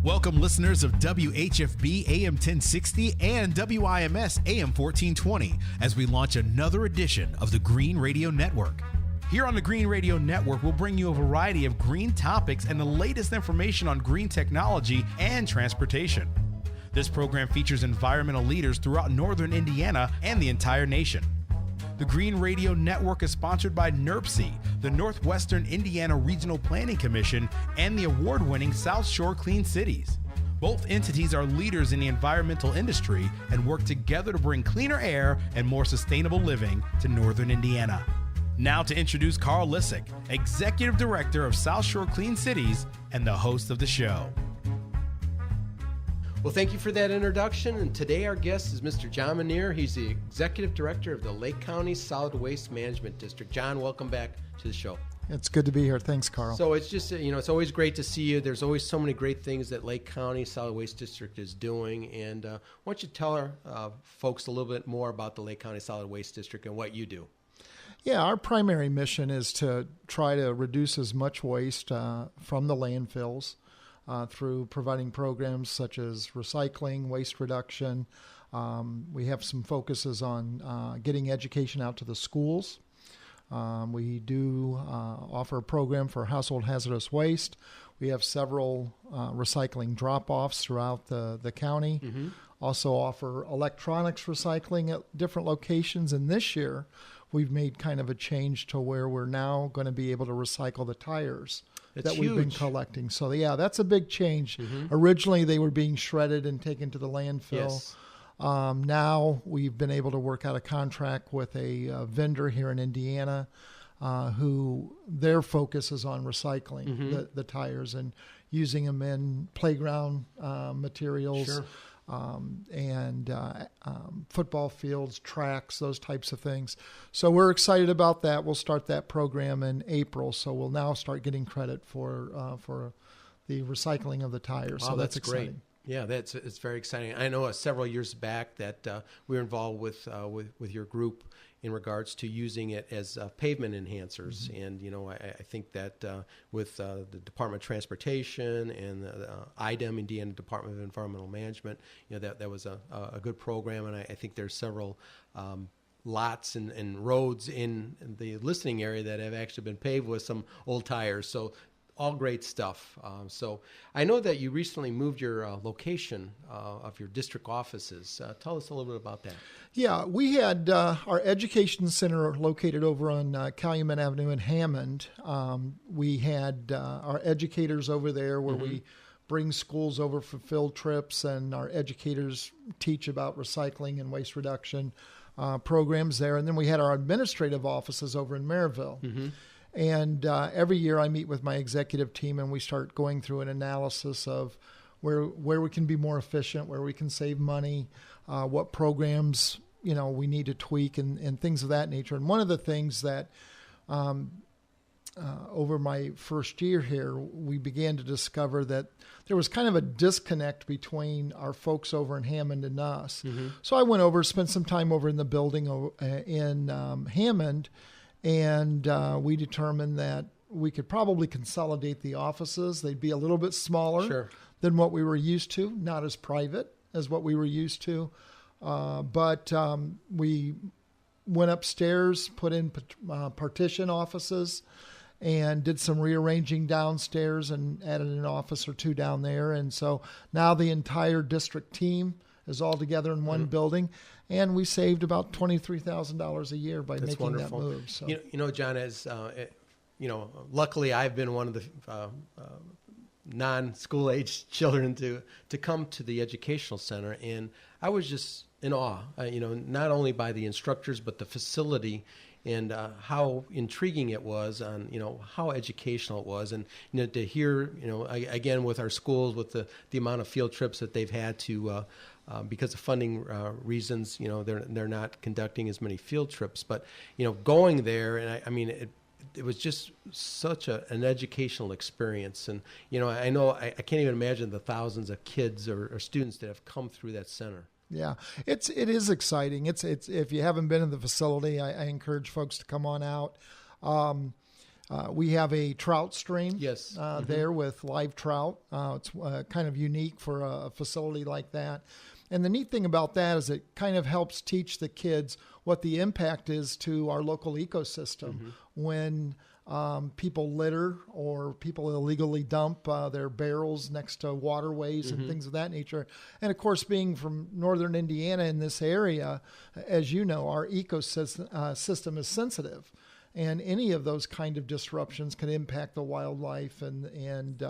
Welcome, listeners of WHFB AM 1060 and WIMS AM 1420, as we launch another edition of the Green Radio Network. Here on the Green Radio Network, we'll bring you a variety of green topics and the latest information on green technology and transportation. This program features environmental leaders throughout northern Indiana and the entire nation. The Green Radio Network is sponsored by NERPC, the Northwestern Indiana Regional Planning Commission, and the award-winning South Shore Clean Cities. Both entities are leaders in the environmental industry and work together to bring cleaner air and more sustainable living to northern Indiana. Now to introduce Carl Lisek, Executive Director of South Shore Clean Cities and the host of the show. Well, thank you for that introduction. And today our guest is Mr. John Minear. He's the Executive Director of the Lake County Solid Waste Management District. John, welcome back to the show. It's good to be here. Thanks, Carl. So it's just, it's always great to see you. There's always so many great things that Lake County Solid Waste District is doing. And why don't you tell our folks a little bit more about the Lake County Solid Waste District and what you do? Yeah, our primary mission is to try to reduce as much waste from the landfills through providing programs such as recycling, waste reduction. We have some focuses on getting education out to the schools. We do offer a program for household hazardous waste. We have several recycling drop-offs throughout the county. Mm-hmm. Also offer electronics recycling at different locations. And this year, we've made kind of a change to where we're now going to be able to recycle the tires that we've been collecting. So, yeah, that's a big change. Mm-hmm. Originally, they were being shredded and taken to the landfill. Yes. Now we've been able to work out a contract with a vendor here in Indiana who their focus is on recycling mm-hmm. the tires and using them in playground materials. Sure. And football fields, tracks, those types of things. So we're excited about that. We'll start that program in April. So we'll now start getting credit for the recycling of the tires. Wow, so that's exciting. Great. Yeah, it's very exciting. I know several years back that we were involved with your group in regards to using it as pavement enhancers. Mm-hmm. And, I think that with the Department of Transportation and the IDEM, Indiana Department of Environmental Management, that was a good program. And I think there's several lots and roads in the listening area that have actually been paved with some old tires. So all great stuff. So I know that you recently moved your location of your district offices. Tell us a little bit about that. Yeah, we had our education center located over on Calumet Avenue in Hammond. We had our educators over there where mm-hmm. we bring schools over for field trips, and our educators teach about recycling and waste reduction programs there. And then we had our administrative offices over in Maryville. Mm-hmm. And every year I meet with my executive team and we start going through an analysis of where we can be more efficient, where we can save money, what programs, we need to tweak and things of that nature. And one of the things that over my first year here, we began to discover that there was kind of a disconnect between our folks over in Hammond and us. Mm-hmm. So I went over, spent some time over in the building in Hammond, and we determined that we could probably consolidate the offices. They'd be a little bit smaller than what we were used to, not as private as what we were used to. But we went upstairs, put in partition offices, and did some rearranging downstairs and added an office or two down there. And so now the entire district team is all together in one mm-hmm. building. And we saved about $23,000 a year by making wonderful. That move. So. John, as luckily I've been one of the non-school age children to come to the educational center, and I was just in awe. Not only by the instructors but the facility and how intriguing it was, on how educational it was, and to hear again with our schools with the amount of field trips that they've had to. Because of funding reasons, they're not conducting as many field trips. But going there, and it was just such an educational experience. And I know I can't even imagine the thousands of kids or students that have come through that center. Yeah, it is exciting. It's if you haven't been in the facility, I encourage folks to come on out. We have a trout stream Yes. there with live trout. It's kind of unique for a facility like that. And the neat thing about that is it kind of helps teach the kids what the impact is to our local ecosystem when people litter or people illegally dump their barrels next to waterways and things of that nature. And of course, being from northern Indiana in this area, as you know, our ecosystem system is sensitive. And any of those kind of disruptions can impact the wildlife. And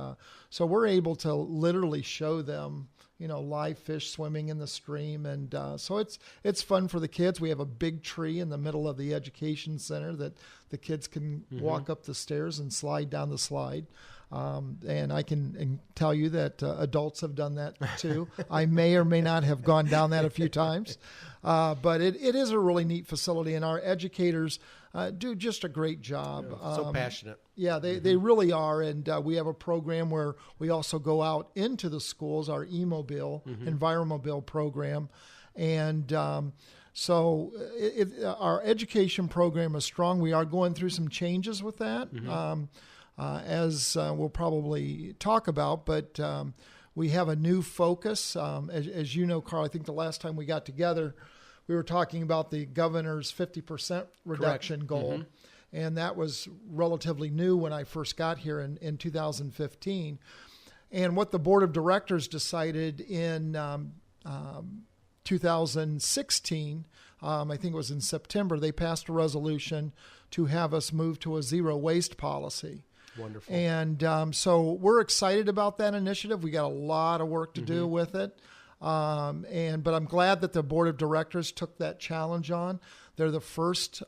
so we're able to literally show them, live fish swimming in the stream. And so it's fun for the kids. We have a big tree in the middle of the education center that the kids can walk up the stairs and slide down the slide. And I can tell you that adults have done that too. I may or may not have gone down that a few times. But it is a really neat facility, and our educators do just a great job. So passionate. Yeah, they really are. And we have a program where we also go out into the schools, our e-mobile, Enviromobile program. And so our education program is strong. We are going through some changes with that, as we'll probably talk about. But we have a new focus. As you know, Carl, I think the last time we got together, we were talking about the governor's 50% reduction goal. And that was relatively new when I first got here in 2015. And what the board of directors decided in 2016, I think it was in September, they passed a resolution to have us move to a zero waste policy. Wonderful. And so we're excited about that initiative. We got a lot of work to do with it. But I'm glad that the board of directors took that challenge on. They're the first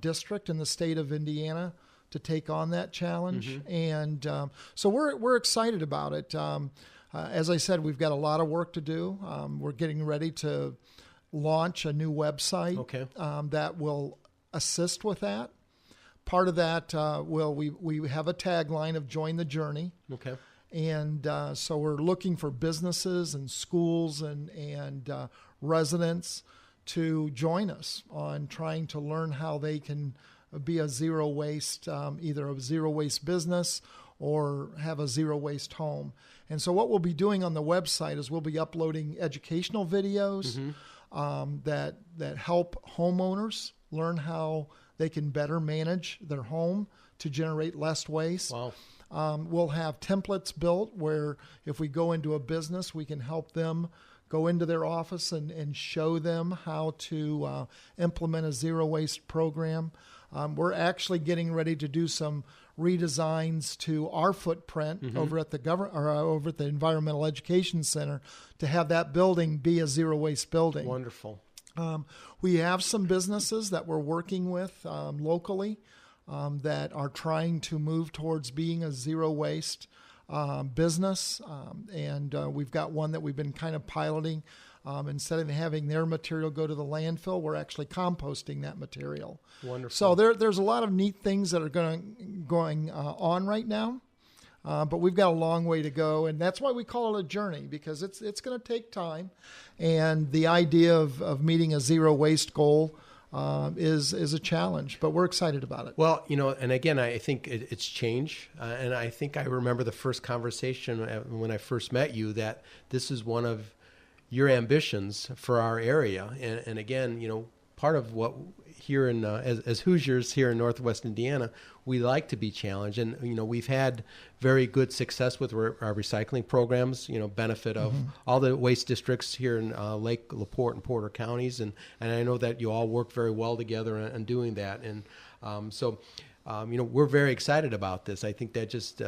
district in the state of Indiana to take on that challenge. And so we're excited about it. As I said, we've got a lot of work to do. We're getting ready to launch a new website that will assist with that. Part of that, we have a tagline of Join the Journey. Okay. And so we're looking for businesses and schools and residents to join us on trying to learn how they can be a zero waste, either a zero waste business or have a zero waste home. And so what we'll be doing on the website is we'll be uploading educational videos that help homeowners learn how they can better manage their home to generate less waste. Wow. We'll have templates built where if we go into a business, we can help them go into their office and show them how to implement a zero waste program. We're actually getting ready to do some redesigns to our footprint over at the Environmental Education Center to have that building be a zero waste building. Wonderful. We have some businesses that we're working with locally that are trying to move towards being a zero waste business. And we've got one that we've been kind of piloting. Instead of having their material go to the landfill, we're actually composting that material. Wonderful. So there's a lot of neat things that are going on right now. But we've got a long way to go, and that's why we call it a journey, because it's going to take time. And the idea of meeting a zero waste goal is a challenge, but we're excited about it. Well, and again, I think it's change. And I think I remember the first conversation when I first met you that this is one of your ambitions for our area. And again, part of what here in as Hoosiers here in Northwest Indiana, we like to be challenged, and we've had very good success with our recycling programs. Benefit of all the waste districts here in Lake, LaPorte, and Porter counties, and I know that you all work very well together in doing that, and so. We're very excited about this. I think that just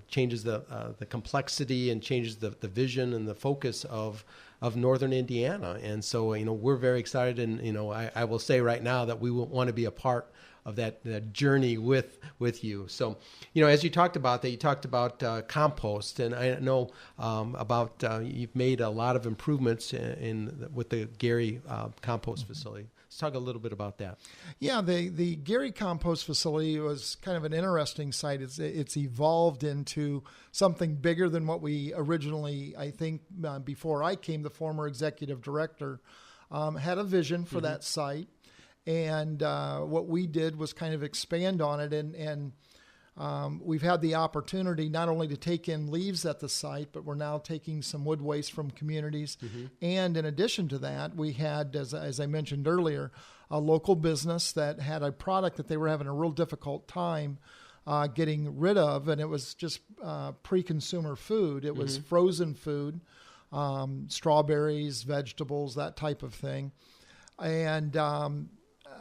changes the complexity and changes the vision and the focus of Northern Indiana. And so we're very excited. And I will say right now that we will want to be a part of that journey with you. So as you talked about that, you talked about compost, and I know about you've made a lot of improvements with the Gary compost facility. Let's talk a little bit about that. Yeah, the Gary Compost Facility was kind of an interesting site. It's evolved into something bigger than what we originally, I think, before I came, the former executive director, had a vision for that site. And what we did was kind of expand on it. And we've had the opportunity not only to take in leaves at the site, but we're now taking some wood waste from communities. And in addition to that, we had, as I mentioned earlier, a local business that had a product that they were having a real difficult time getting rid of, and it was just pre-consumer food. It was frozen food, strawberries, vegetables, that type of thing. And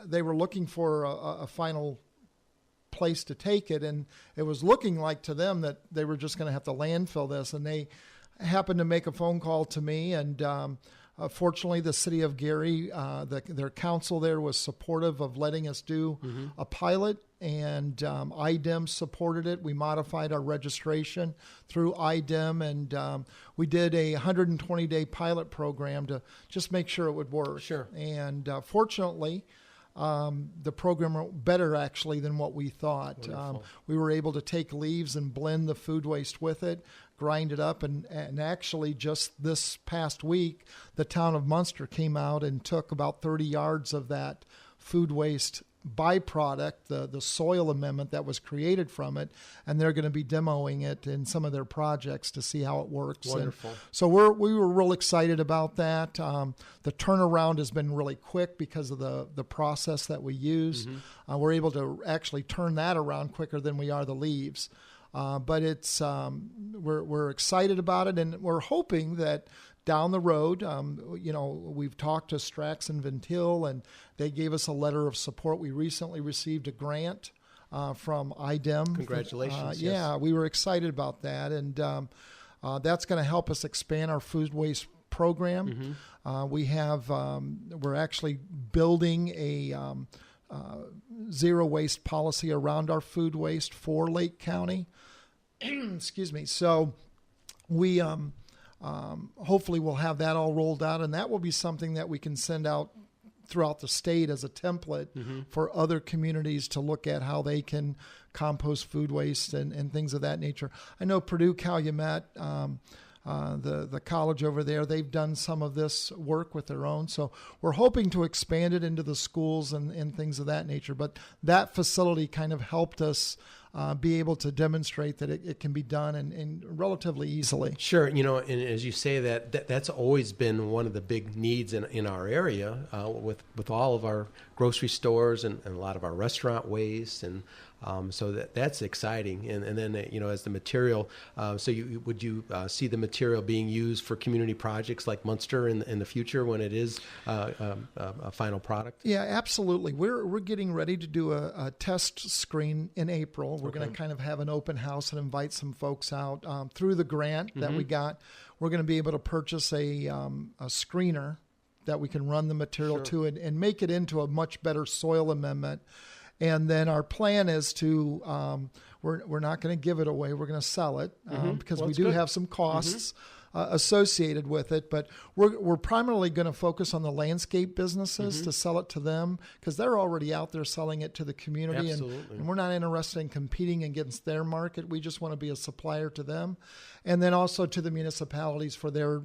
they were looking for a final place to take it, and it was looking like to them that they were just going to have to landfill this. And they happened to make a phone call to me, and fortunately, the city of Gary, their council there was supportive of letting us do a pilot, and IDEM supported it. We modified our registration through IDEM, and we did a 120-day pilot program to just make sure it would work. Sure. And fortunately, the program went better actually than what we thought. We were able to take leaves and blend the food waste with it, grind it up, and actually just this past week, the town of Munster came out and took about 30 yards of that food waste byproduct, the soil amendment that was created from it, and they're going to be demoing it in some of their projects to see how it works. Wonderful. And so we were real excited about that. The turnaround has been really quick because of the process that we use. We're able to actually turn that around quicker than we are the leaves. But it's we're excited about it, and we're hoping that down the road, we've talked to Strax and Ventil, and they gave us a letter of support. We recently received a grant from IDEM. Congratulations. Yeah, we were excited about that, and that's going to help us expand our food waste program. We're actually building a zero waste policy around our food waste for Lake County. Excuse me. So we hopefully we'll have that all rolled out, and that will be something that we can send out throughout the state as a template for other communities to look at how they can compost food waste and things of that nature. I know Purdue Calumet, the college over there, they've done some of this work with their own. So we're hoping to expand it into the schools and things of that nature. But that facility kind of helped us be able to demonstrate that it can be done and relatively easily. Sure. And as you say that's always been one of the big needs in our area with all of our grocery stores and a lot of our restaurant waste. And so that's exciting. And then, as the material, would you see the material being used for community projects like Munster in the future when it is a final product? Yeah, absolutely. We're getting ready to do a test screen in April. We're going to kind of have an open house and invite some folks out through the grant that we got. We're going to be able to purchase a screener that we can run the material to and make it into a much better soil amendment. And then our plan is to, we're not going to give it away. We're going to sell it because we do have some costs associated with it. But we're primarily going to focus on the landscape businesses to sell it to them because they're already out there selling it to the community. And we're not interested in competing against their market. We just want to be a supplier to them. And then also to the municipalities for their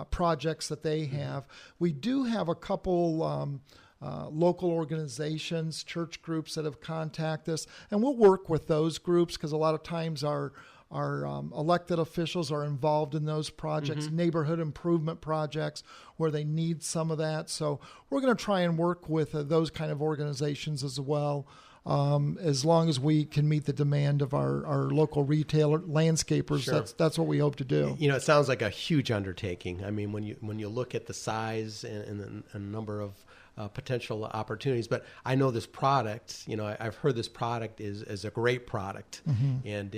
projects that they have. We do have a couple local organizations, church groups that have contacted us, and we'll work with those groups because a lot of times our elected officials are involved in those projects, neighborhood improvement projects where they need some of that. So we're going to try and work with those kind of organizations as well, as long as we can meet the demand of our local retailer landscapers. Sure. That's what we hope to do. It sounds like a huge undertaking. I mean, when you look at the size and the number of potential opportunities, but I know this product, I've heard this product is a great product, and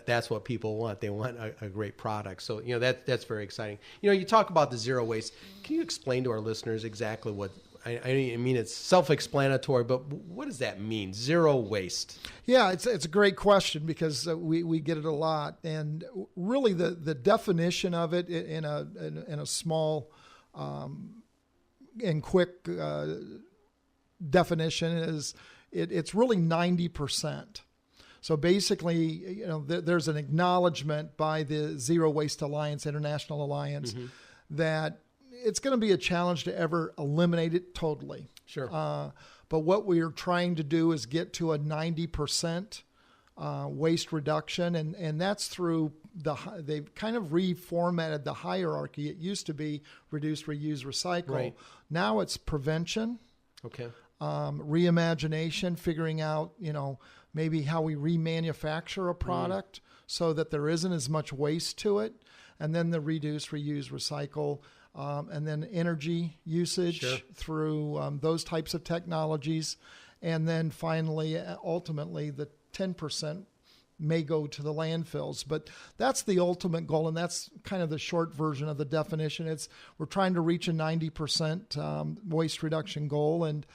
that's what people want. They want a great product. So that's very exciting. You talk about the zero waste. Can you explain to our listeners exactly what? I mean, it's self-explanatory, but what does that mean? Zero waste. Yeah, it's a great question because we get it a lot, and really the definition of it in a small and quick definition is it's really 90%. So basically, there's an acknowledgement by the Zero Waste Alliance, International Alliance, that it's going to be a challenge to ever eliminate it totally. Sure. But what we are trying to do is get to a 90% waste reduction, and that's through they've kind of reformatted the hierarchy. It used to be reduce, reuse, recycle. Right. Now it's prevention, Okay. reimagination, figuring out, maybe how we remanufacture a product so that there isn't as much waste to it, and then the reduce, reuse, recycle, and then energy usage through those types of technologies, and then finally, ultimately, the 10% may go to the landfills. But that's the ultimate goal, and that's kind of the short version of the definition. We're trying to reach a 90% waste reduction goal, and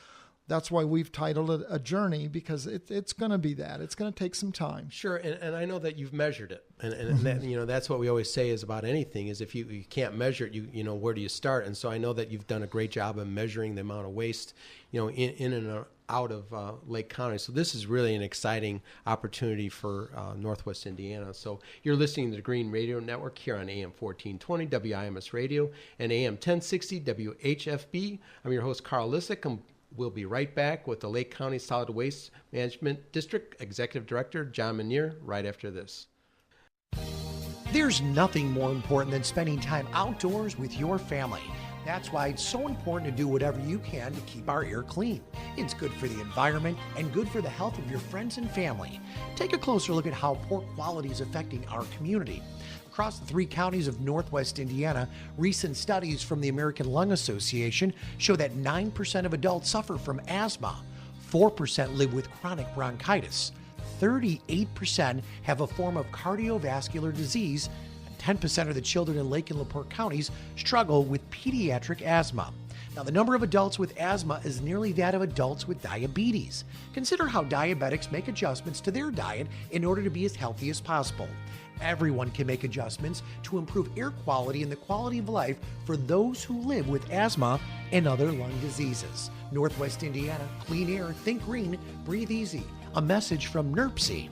that's why we've titled it A Journey, because it's going to be that. It's going to take some time. Sure, and I know that you've measured it, and that, that's what we always say is about anything, is if you can't measure it, where do you start? And so I know that you've done a great job of measuring the amount of waste, in and out of Lake County. So this is really an exciting opportunity for Northwest Indiana. So you're listening to the Green Radio Network here on AM 1420 WIMS Radio and AM 1060 WHFB. I'm your host, Carl Lisek. We'll be right back with the Lake County Solid Waste Management District Executive Director, John Minear, right after this. There's nothing more important than spending time outdoors with your family. That's why it's so important to do whatever you can to keep our air clean. It's good for the environment and good for the health of your friends and family. Take a closer look at how poor quality is affecting our community. Across the 3 counties of Northwest Indiana, recent studies from the American Lung Association show that 9% of adults suffer from asthma, 4% live with chronic bronchitis, 38% have a form of cardiovascular disease, and 10% of the children in Lake and LaPorte counties struggle with pediatric asthma. Now, the number of adults with asthma is nearly that of adults with diabetes. Consider how diabetics make adjustments to their diet in order to be as healthy as possible. Everyone can make adjustments to improve air quality and the quality of life for those who live with asthma and other lung diseases. Northwest Indiana, clean air, think green, breathe easy. A message from NERPC.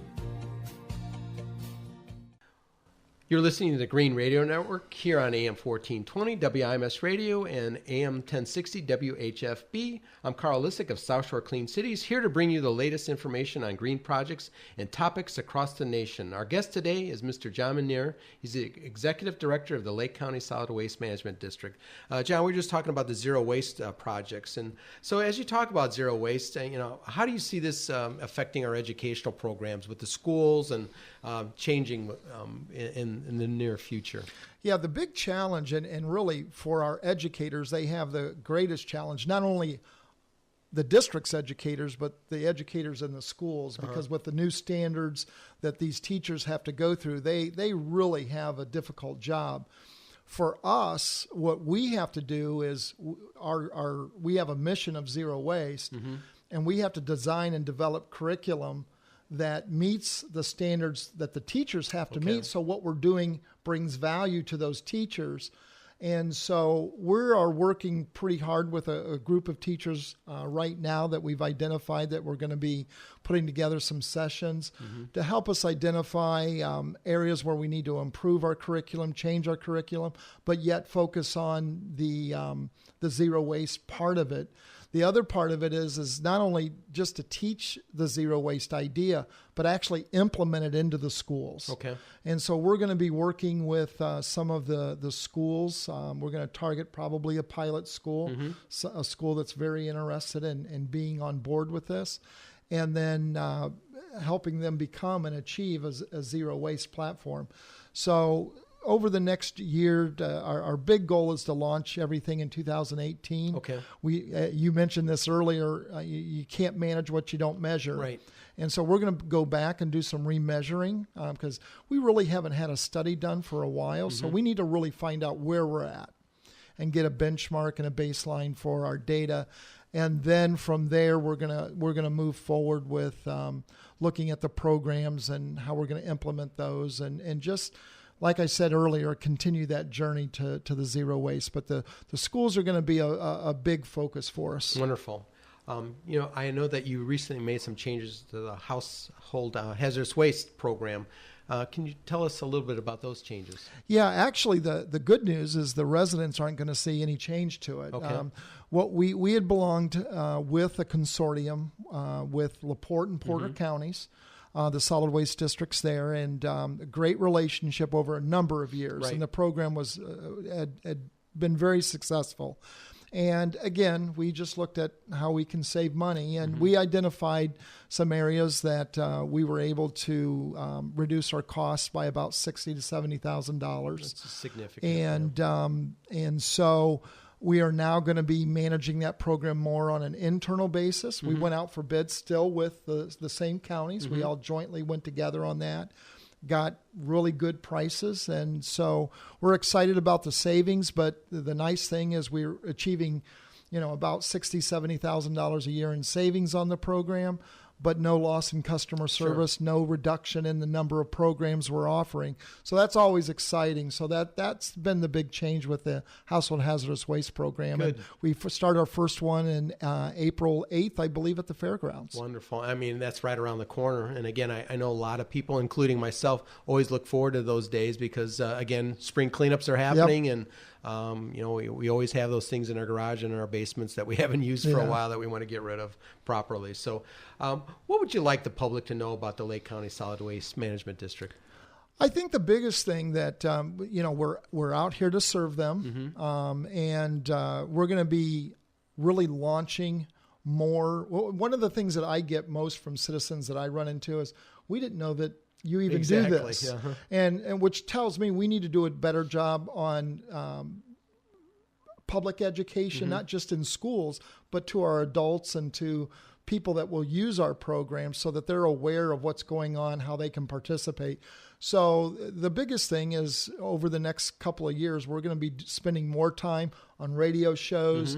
You're listening to the Green Radio Network here on AM 1420 WIMS Radio and AM 1060 WHFB. I'm Carl Lisek of South Shore Clean Cities, here to bring you the latest information on green projects and topics across the nation. Our guest today is Mr. John Minear. He's the Executive Director of the Lake County Solid Waste Management District. John, we were just talking about the zero waste projects. And so as you talk about zero waste, how do you see this affecting our educational programs with the schools and changing in the near future? Yeah, the big challenge, and really for our educators, they have the greatest challenge, not only the district's educators, but the educators in the schools, because with the new standards that these teachers have to go through, they really have a difficult job. For us, what we have to do is we have a mission of zero waste, and we have to design and develop curriculum that meets the standards that the teachers have to meet. So what we're doing brings value to those teachers. And so we are working pretty hard with a group of teachers right now that we've identified that we're going to be putting together some sessions to help us identify areas where we need to improve our curriculum, change our curriculum, but yet focus on the zero waste part of it. The other part of it is not only just to teach the zero waste idea, but actually implement it into the schools. Okay. And so we're going to be working with some of the schools. We're going to target probably a pilot school, a school that's very interested in being on board with this, and then helping them become and achieve a zero waste platform. So over the next year, our big goal is to launch everything in 2018. Okay. You mentioned this earlier. You can't manage what you don't measure. Right. And so we're going to go back and do some remeasuring because we really haven't had a study done for a while. So we need to really find out where we're at and get a benchmark and a baseline for our data. And then from there, we're gonna move forward with looking at the programs and how we're going to implement those and just, like I said earlier, continue that journey to the zero waste. But the schools are going to be a big focus for us. Wonderful. I know that you recently made some changes to the Household Hazardous Waste Program. Can you tell us a little bit about those changes? Yeah, actually, the good news is the residents aren't going to see any change to it. Okay. What we had belonged with a consortium with LaPorte and Porter counties. the solid waste districts there, and a great relationship over a number of years. Right. And the program was had been very successful. And again, we just looked at how we can save money, and we identified some areas that we were able to reduce our costs by about $60,000 to $70,000. That's significant. And so we are now going to be managing that program more on an internal basis. We went out for bids still with the same counties. We all jointly went together on that, got really good prices. And so we're excited about the savings, but the nice thing is we're achieving, about $60,000, $70,000 a year in savings on the program, but no loss in customer service, no reduction in the number of programs we're offering. So that's always exciting. So that's been the big change with the Household Hazardous Waste Program. Good. And we started our first one in April 8th, I believe, at the fairgrounds. Wonderful. I mean, that's right around the corner. And again, I know a lot of people, including myself, always look forward to those days because, again, spring cleanups are happening. And we always have those things in our garage and in our basements that we haven't used for a while that we want to get rid of properly. So what would you like the public to know about the Lake County Solid Waste Management District? I think the biggest thing that, we're out here to serve them, and we're going to be really launching more. One of the things that I get most from citizens that I run into is, we didn't know that you even do this. And which tells me we need to do a better job on public education, not just in schools, but to our adults and to people that will use our program so that they're aware of what's going on, how they can participate. So the biggest thing is over the next couple of years, we're going to be spending more time on radio shows,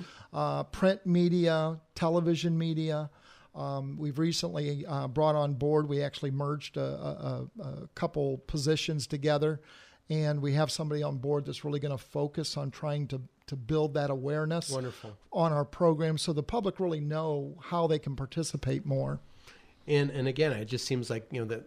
print media, television media. We've recently brought on board, we actually merged a couple positions together, and we have somebody on board that's really going to focus on trying to build that awareness on our program so the public really know how they can participate more. And again, it just seems like, that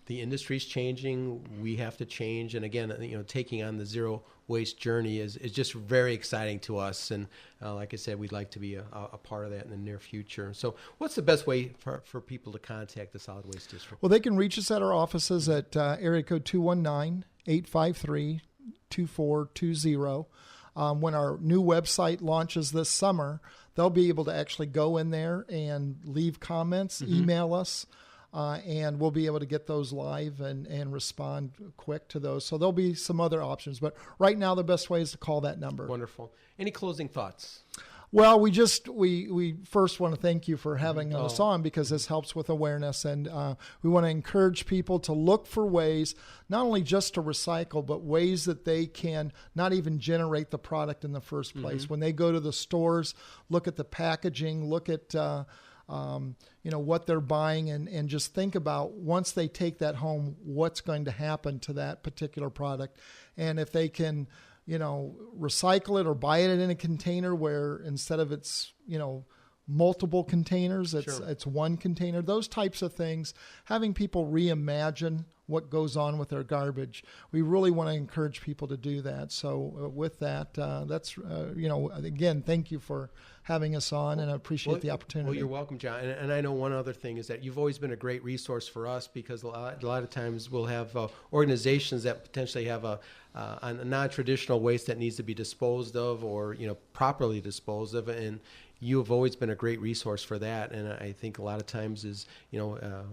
the industry's changing, we have to change. And again, taking on the zero waste journey is just very exciting to us. And like I said, we'd like to be a part of that in the near future. So what's the best way for people to contact the Solid Waste District? Well, they can reach us at our offices at area code 219-853-2420. When our new website launches this summer, they'll be able to actually go in there and leave comments, email us, and we'll be able to get those live and respond quick to those. So there'll be some other options, but right now the best way is to call that number. Wonderful. Any closing thoughts? Well, we first want to thank you for having us on, because this helps with awareness, and we want to encourage people to look for ways, not only just to recycle, but ways that they can not even generate the product in the first place. When they go to the stores, look at the packaging, look at what they're buying, and just think about, once they take that home, what's going to happen to that particular product, and if they can recycle it or buy it in a container where instead of it's, multiple containers, it's one container, those types of things, having people reimagine what goes on with their garbage. We really want to encourage people to do that. So with that, that's, again, thank you for having us on, and I appreciate the opportunity. Well, you're welcome, John. And I know one other thing is that you've always been a great resource for us, because a lot of times we'll have organizations that potentially have a non-traditional waste that needs to be disposed of or, properly disposed of. And you have always been a great resource for that. And I think a lot of times is,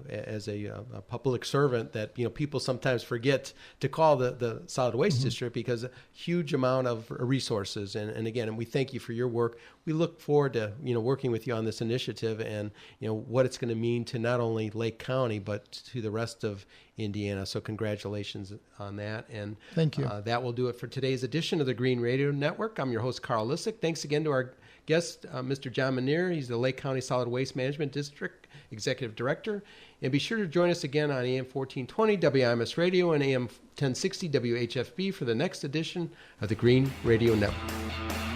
as a public servant, that, people sometimes forget to call the solid waste district, because a huge amount of resources. And again, we thank you for your work. We look forward to, working with you on this initiative and, what it's going to mean to not only Lake County, but to the rest of Indiana. So congratulations on that. And thank you. That will do it for today's edition of the Green Radio Network. I'm your host, Carl Lisek. Thanks again to our guest, Mr. John Minear. He's the Lake County Solid Waste Management District Executive Director. And be sure to join us again on AM 1420 WIMS Radio and AM 1060 WHFB for the next edition of the Green Radio Network.